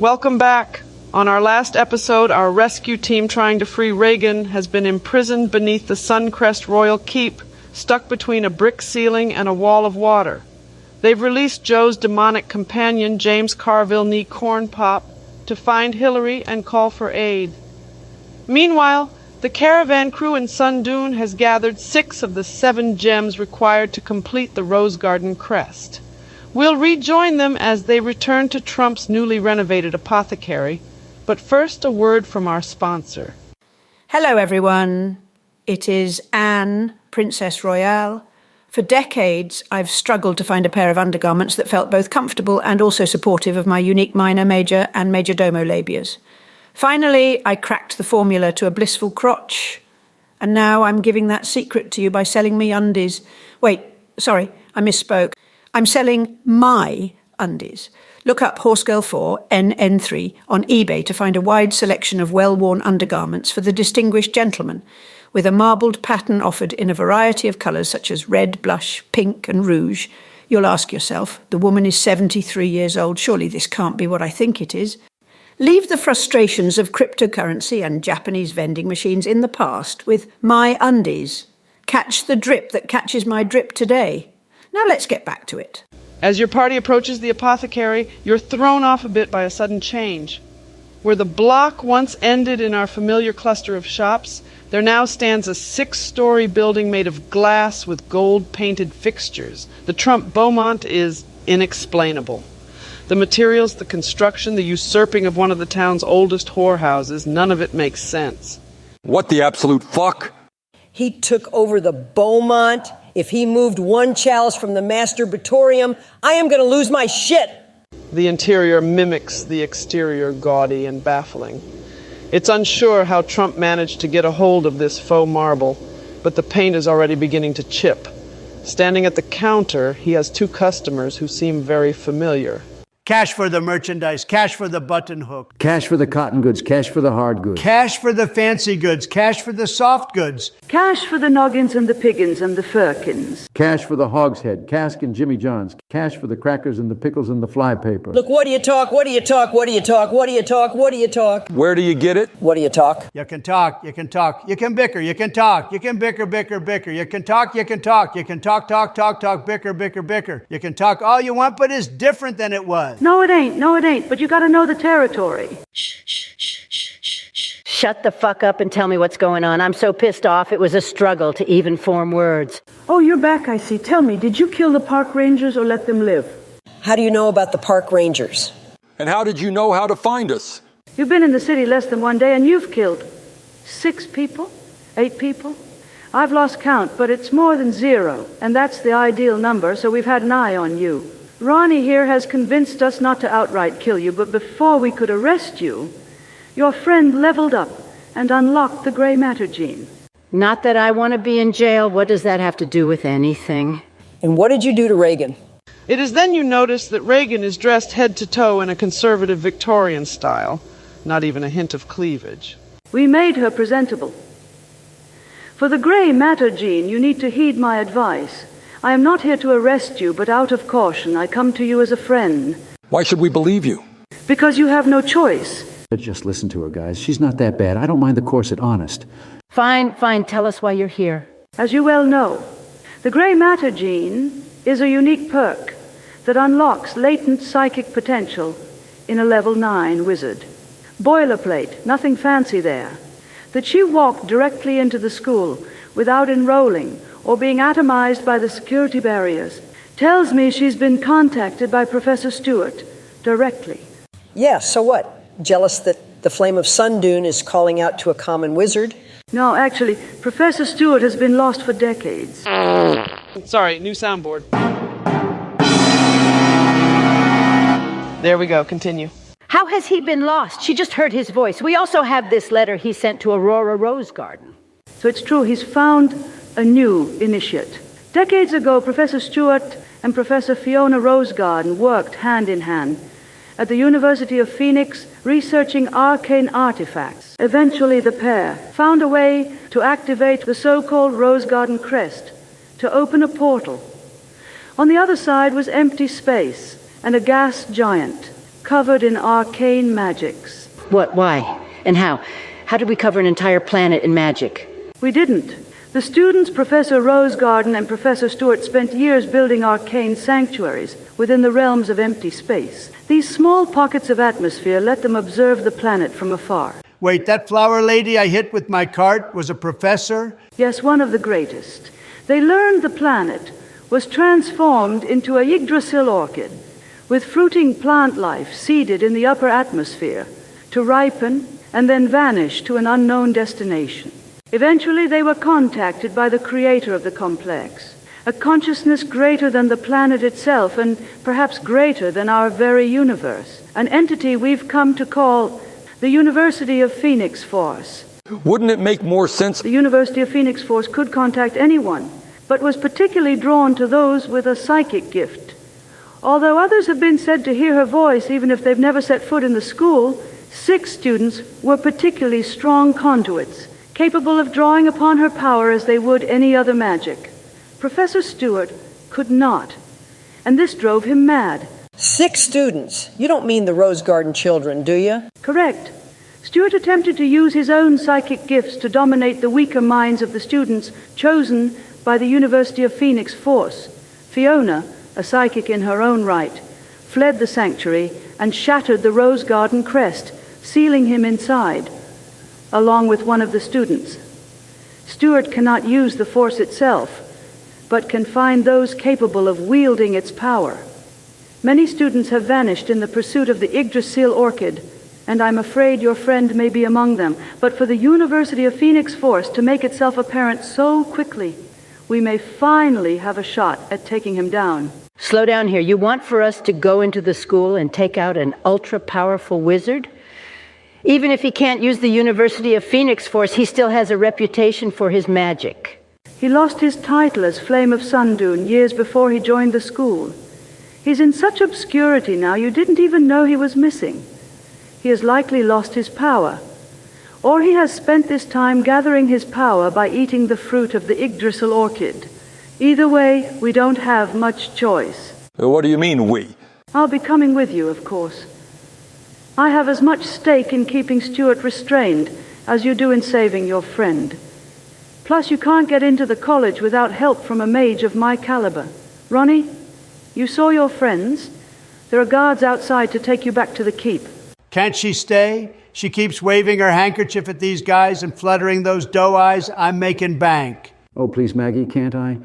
Welcome back. On our last episode, our rescue team trying to free Reagan has been imprisoned beneath the Suncrest Royal Keep, stuck between a brick ceiling and a wall of water. They've released Joe's demonic companion, James Carville Nee Corn Pop, to find Hillary and call for aid. Meanwhile, the caravan crew in Sun Dune has gathered 6 of the 7 gems required to complete the Rose Garden crest. We'll rejoin them as they return to Trump's newly renovated apothecary, but first a word from our sponsor. Hello everyone, it is Anne, Princess Royale. For decades, I've struggled to find a pair of undergarments that felt both comfortable and also supportive of my unique minor, major and major domo labias. Finally, I cracked the formula to a blissful crotch, and now I'm giving that secret to you by selling me undies. Wait, sorry, I misspoke. I'm selling my undies. Look up Horsegirl 4 NN3 on eBay to find a wide selection of well-worn undergarments for the distinguished gentleman, with a marbled pattern offered in a variety of colours such as red, blush, pink and rouge. You'll ask yourself, the woman is 73 years old, surely this can't be what I think it is. Leave the frustrations of cryptocurrency and Japanese vending machines in the past with my undies. Catch the drip that catches my drip today. Now let's get back to it. As your party approaches the apothecary, you're thrown off a bit by a sudden change. Where the block once ended in our familiar cluster of shops, there now stands a 6-story building made of glass with gold-painted fixtures. The Trump Beaumont is inexplainable. The materials, the construction, the usurping of one of the town's oldest whorehouses, none of it makes sense. What the absolute fuck? He took over the Beaumont. If he moved one chalice from the masturbatorium, I am going to lose my shit. The interior mimics the exterior, gaudy and baffling. It's unsure how Trump managed to get a hold of this faux marble, but the paint is already beginning to chip. Standing at the counter, he has 2 customers who seem very familiar. Cash for the merchandise, cash for the button hook. Cash for the cotton goods, cash for the hard goods. Cash for the fancy goods, cash for the soft goods. Cash for the noggins and the piggins and the firkins. Cash for the hogshead, cask and Jimmy John's. Cash for the crackers and the pickles and the fly paper. Look, what do you talk? What do you talk? What do you talk? What do you talk? What do you talk? Where do you get it? What do you talk? You can talk, you can talk, you can bicker, you can talk, you can bicker, bicker, bicker. You can talk, you can talk, you can talk, bicker, bicker, bicker. You can talk all you want, but it's different than it was. No, it ain't, but you gotta know the territory. Shut the fuck up and tell me what's going on. I'm so pissed off, it was a struggle to even form words. Oh, you're back, I see. Tell me, did you kill the park rangers or let them live? How do you know about the park rangers? And how did you know how to find us? You've been in the city less than 1 day and you've killed 6 people? 8 people? I've lost count, but it's more than 0, and that's the ideal number, so we've had an eye on you. Ronnie here has convinced us not to outright kill you, but before we could arrest you, your friend leveled up and unlocked the gray matter gene. Not that I want to be in jail. What does that have to do with anything? And what did you do to Reagan? It is then you notice that Reagan is dressed head to toe in a conservative Victorian style, not even a hint of cleavage. We made her presentable. For the gray matter gene, you need to heed my advice. I am not here to arrest you, but out of caution, I come to you as a friend. Why should we believe you? Because you have no choice. Just listen to her, guys. She's not that bad. I don't mind the corset, honest. Fine, tell us why you're here. As you well know, the gray matter gene is a unique perk that unlocks latent psychic potential in a level 9 wizard. Boilerplate, nothing fancy there. That she walked directly into the school without enrolling or being atomized by the security barriers tells me she's been contacted by Professor Stewart directly. Yeah, so what? Jealous that the flame of Sun Dune is calling out to a common wizard? No, actually, Professor Stewart has been lost for decades. Sorry, new soundboard. There we go, continue. How has he been lost? She just heard his voice. We also have this letter he sent to Aurora Rose Garden. So it's true, he's found a new initiate. Decades ago, Professor Stewart and Professor Fiona Rosegarden worked hand in hand at the University of Phoenix researching arcane artifacts. Eventually, the pair found a way to activate the so-called Rose Garden crest to open a portal. On the other side was empty space and a gas giant, covered in arcane magics. What? Why? And how? How did we cover an entire planet in magic? We didn't. The students, Professor Rosegarden and Professor Stewart, spent years building arcane sanctuaries within the realms of empty space. These small pockets of atmosphere let them observe the planet from afar. Wait, that flower lady I hit with my cart was a professor? Yes, one of the greatest. They learned the planet was transformed into a Yggdrasil orchid, with fruiting plant life seeded in the upper atmosphere to ripen and then vanish to an unknown destination. Eventually, they were contacted by the creator of the complex, a consciousness greater than the planet itself and perhaps greater than our very universe, an entity we've come to call the University of Phoenix Force. Wouldn't it make more sense? The University of Phoenix Force could contact anyone, but was particularly drawn to those with a psychic gift. Although others have been said to hear her voice even if they've never set foot in the school, 6 students were particularly strong conduits, capable of drawing upon her power as they would any other magic. Professor Stewart could not, and this drove him mad. 6 students? You don't mean the Rose Garden children, do you? Correct. Stewart attempted to use his own psychic gifts to dominate the weaker minds of the students chosen by the University of Phoenix Force. Fiona, a psychic in her own right, fled the sanctuary and shattered the Rose Garden crest, sealing him inside, along with one of the students. Stewart cannot use the Force itself, but can find those capable of wielding its power. Many students have vanished in the pursuit of the Yggdrasil orchid, and I'm afraid your friend may be among them. But for the University of Phoenix Force to make itself apparent so quickly, we may finally have a shot at taking him down. Slow down here. You want for us to go into the school and take out an ultra-powerful wizard? Even if he can't use the University of Phoenix Force, he still has a reputation for his magic. He lost his title as Flame of Sundune years before he joined the school. He's in such obscurity now you didn't even know he was missing. He has likely lost his power, or he has spent this time gathering his power by eating the fruit of the Yggdrasil orchid. Either way, we don't have much choice. What do you mean, we? I'll be coming with you, of course. I have as much stake in keeping Stewart restrained as you do in saving your friend. Plus, you can't get into the college without help from a mage of my caliber. Ronnie, you saw your friends. There are guards outside to take you back to the keep. Can't she stay? She keeps waving her handkerchief at these guys and fluttering those doe eyes. I'm making bank. Oh, please, Maggie, can't I?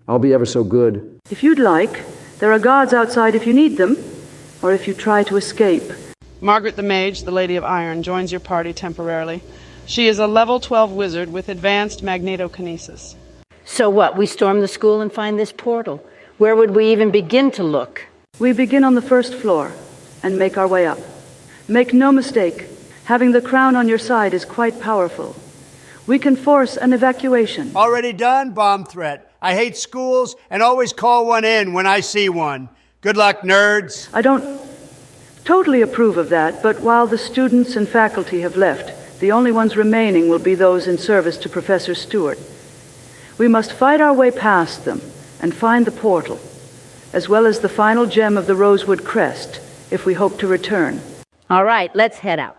I'll be ever so good. If you'd like, there are guards outside if you need them, or if you try to escape. Margaret the Mage, the Lady of Iron, joins your party temporarily. She is a level 12 wizard with advanced magnetokinesis. So what? We storm the school and find this portal. Where would we even begin to look? We begin on the first floor and make our way up. Make no mistake, having the crown on your side is quite powerful. We can force an evacuation. Already done? Bomb threat. I hate schools and always call one in when I see one. Good luck, nerds. I don't totally approve of that, but while the students and faculty have left, the only ones remaining will be those in service to Professor Stewart. We must fight our way past them and find the portal, as well as the final gem of the Rosewood Crest, if we hope to return. All right, let's head out.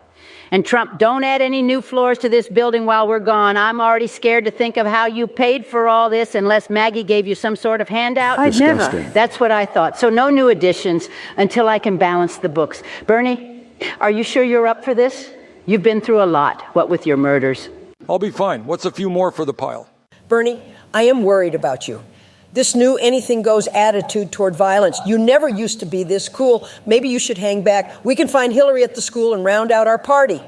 And Trump, don't add any new floors to this building while we're gone. I'm already scared to think of how you paid for all this unless Maggie gave you some sort of handout. I'd never. That's what I thought. So no new additions until I can balance the books. Bernie, are you sure you're up for this? You've been through a lot, what with your murders. I'll be fine. What's a few more for the pile? Bernie, I am worried about you. This new anything-goes attitude toward violence. You never used to be this cool. Maybe you should hang back. We can find Hillary at the school and round out our party.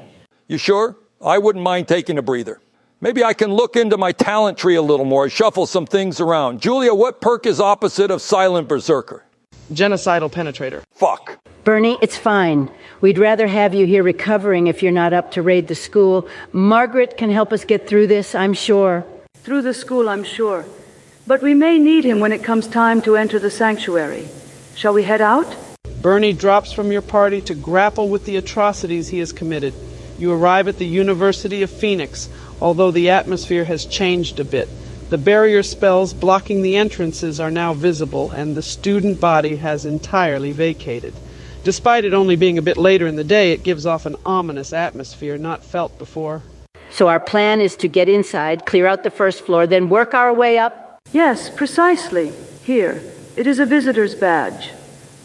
You sure? I wouldn't mind taking a breather. Maybe I can look into my talent tree a little more, shuffle some things around. Julia, what perk is opposite of Silent Berserker? Genocidal penetrator. Fuck. Bernie, it's fine. We'd rather have you here recovering if you're not up to raid the school. Margaret can help us get through this, I'm sure. Through the school, I'm sure. But we may need him when it comes time to enter the sanctuary. Shall we head out? Bernie drops from your party to grapple with the atrocities he has committed. You arrive at the University of Phoenix, although the atmosphere has changed a bit. The barrier spells blocking the entrances are now visible, and the student body has entirely vacated. Despite it only being a bit later in the day, it gives off an ominous atmosphere not felt before. So our plan is to get inside, clear out the first floor, then work our way up. Yes, precisely. Here, it is a visitor's badge.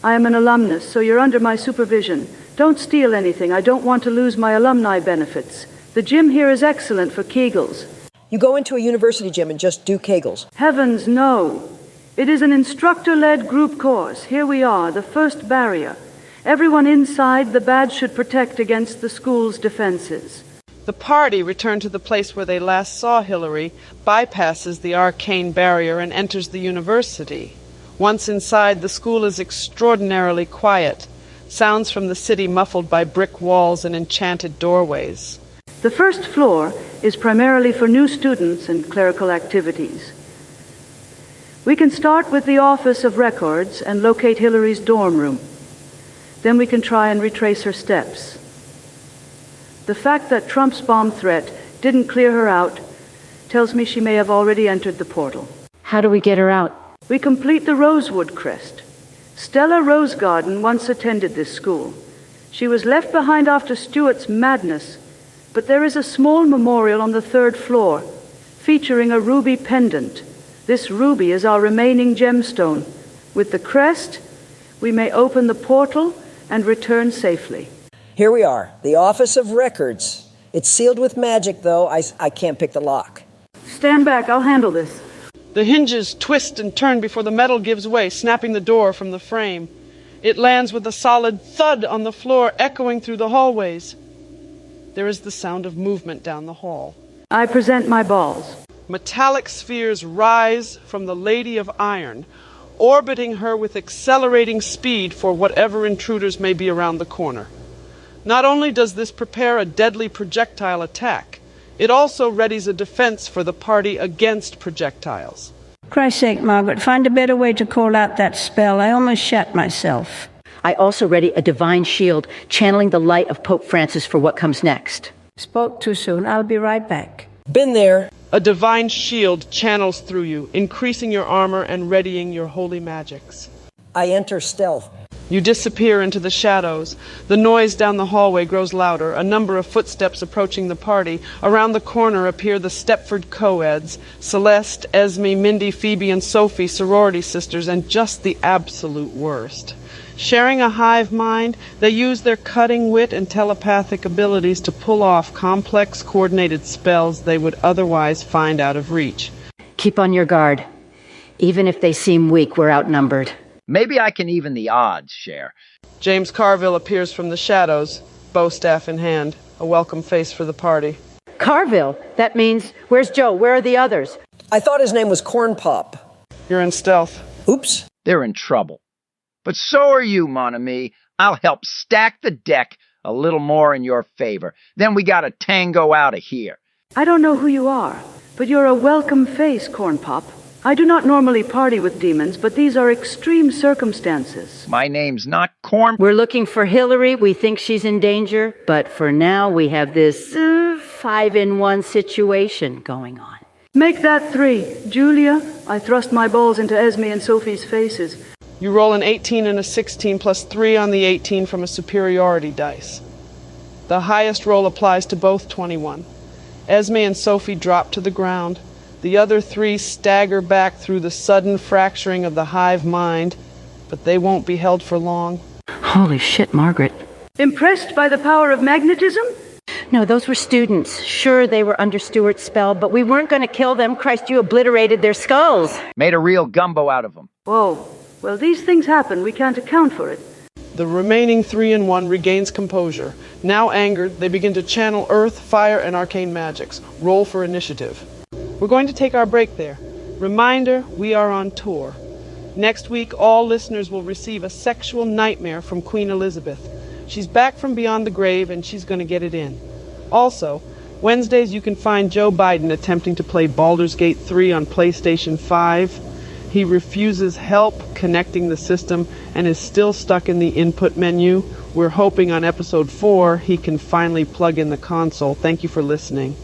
I am an alumnus, so you're under my supervision. Don't steal anything. I don't want to lose my alumni benefits. The gym here is excellent for Kegels. You go into a university gym and just do Kegels. Heavens, no. It is an instructor-led group course. Here we are, the first barrier. Everyone inside the badge should protect against the school's defenses. The party, returned to the place where they last saw Hillary, bypasses the arcane barrier and enters the university. Once inside, the school is extraordinarily quiet, sounds from the city muffled by brick walls and enchanted doorways. The first floor is primarily for new students and clerical activities. We can start with the Office of Records and locate Hillary's dorm room. Then we can try and retrace her steps. The fact that Trump's bomb threat didn't clear her out tells me she may have already entered the portal. How do we get her out? We complete the Rosewood Crest. Stella Rosegarden once attended this school. She was left behind after Stuart's madness, but there is a small memorial on the 3rd floor featuring a ruby pendant. This ruby is our remaining gemstone. With the crest, we may open the portal and return safely. Here we are, the Office of Records. It's sealed with magic, though. I can't pick the lock. Stand back, I'll handle this. The hinges twist and turn before the metal gives way, snapping the door from the frame. It lands with a solid thud on the floor, echoing through the hallways. There is the sound of movement down the hall. I present my balls. Metallic spheres rise from the Lady of Iron, orbiting her with accelerating speed for whatever intruders may be around the corner. Not only does this prepare a deadly projectile attack, it also readies a defense for the party against projectiles. Christ's sake, Margaret, find a better way to call out that spell. I almost shat myself. I also ready a divine shield, channeling the light of Pope Francis for what comes next. Spoke too soon. I'll be right back. Been there. A divine shield channels through you, increasing your armor and readying your holy magics. I enter stealth. You disappear into the shadows. The noise down the hallway grows louder, a number of footsteps approaching the party. Around the corner appear the Stepford co-eds, Celeste, Esme, Mindy, Phoebe, and Sophie, sorority sisters, and just the absolute worst. Sharing a hive mind, they use their cutting wit and telepathic abilities to pull off complex, coordinated spells they would otherwise find out of reach. Keep on your guard. Even if they seem weak, we're outnumbered. Maybe I can even the odds, Cher. James Carville appears from the shadows, bow staff in hand, a welcome face for the party. Carville? That means, where's Joe? Where are the others? I thought his name was Corn Pop. You're in stealth. Oops. They're in trouble. But so are you, mon ami. I'll help stack the deck a little more in your favor. Then we got a tango out of here. I don't know who you are, but you're a welcome face, Corn Pop. I do not normally party with demons, but these are extreme circumstances. My name's not Corn. We're looking for Hillary. We think she's in danger. But for now, we have this 5-in-1 situation going on. Make that 3. Julia, I thrust my balls into Esme and Sophie's faces. You roll an 18 and a 16 plus 3 on the 18 from a superiority dice. The highest roll applies to both 21. Esme and Sophie drop to the ground. The other 3 stagger back through the sudden fracturing of the hive mind, but they won't be held for long. Holy shit, Margaret. Impressed by the power of magnetism? No, those were students. Sure, they were under Stuart's spell, but we weren't going to kill them. Christ, you obliterated their skulls. Made a real gumbo out of them. Whoa. Well, these things happen. We can't account for it. The remaining 3-in-1 regains composure. Now angered, they begin to channel earth, fire, and arcane magics. Roll for initiative. We're going to take our break there. Reminder, we are on tour. Next week, all listeners will receive a sexual nightmare from Queen Elizabeth. She's back from beyond the grave, and she's going to get it in. Also, Wednesdays you can find Joe Biden attempting to play Baldur's Gate 3 on PlayStation 5. He refuses help connecting the system and is still stuck in the input menu. We're hoping on episode 4 he can finally plug in the console. Thank you for listening.